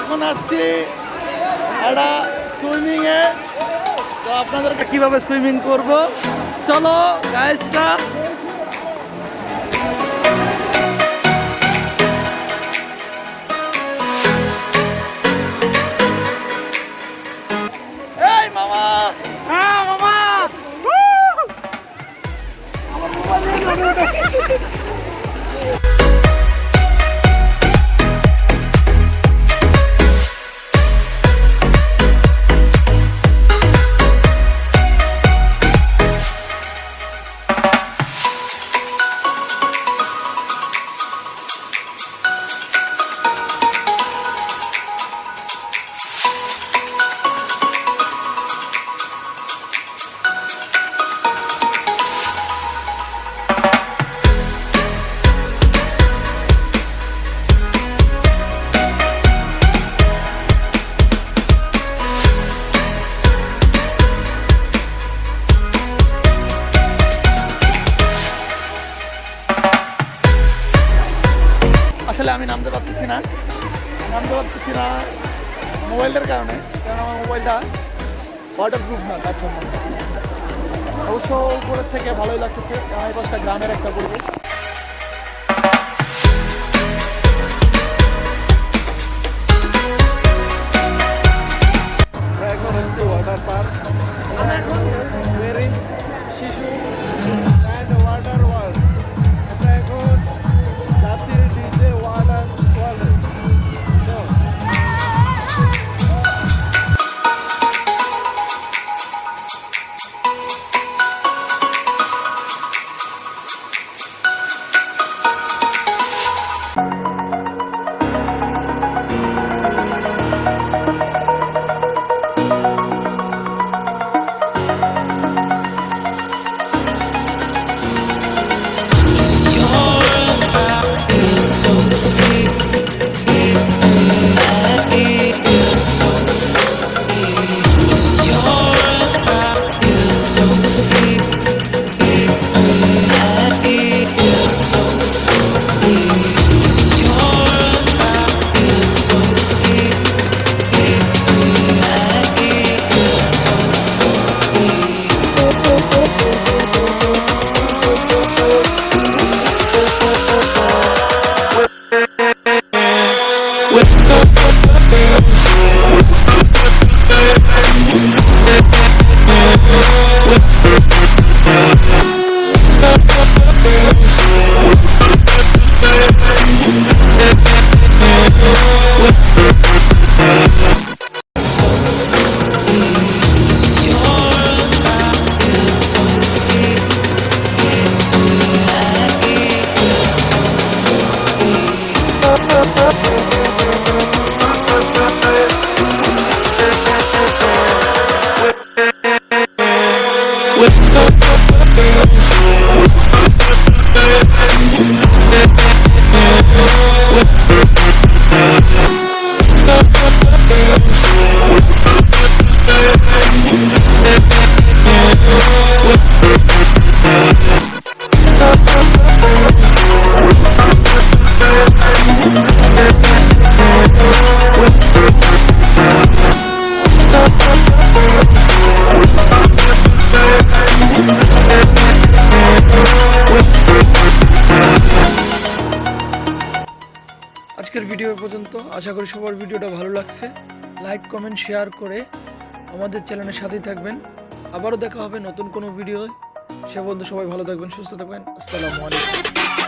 এখন আসছি একটা সুইমিংয়ে। তো আপনাদেরকে কিভাবে সুইমিং করব চলো গাইসরা। এই মামা, হ্যাঁ মামা, আসলে আমি নামতে পারতেছি না মোবাইলটার কারণে, কারণ আমার মোবাইলটা ওয়াটারপ্রুফ না, তার জন্য। অবশ্য উপরের থেকে ভালোই লাগতেছে, কারণ এই পাশটা গ্রামের একটা পরিবেশ। এখন হচ্ছে ওয়াটার পার্ক, শিশু অ্যান্ড ওয়াটার ওয়ার্ল্ড। আমরা এখন যাচ্ছি ডিজে ওয়াটার ওয়ার্ল্ডে। আজকের ভিডিও পর্যন্ত। আশা করি সবার ভিডিওটা ভালো লাগছে। লাইক কমেন্ট শেয়ার করে আমাদের চ্যানেলের সাথেই থাকবেন। আবারও দেখা হবে নতুন কোনো ভিডিও। সে পর্যন্ত সবাই ভালো থাকবেন, সুস্থ থাকবেন। আসসালামু আলাইকুম।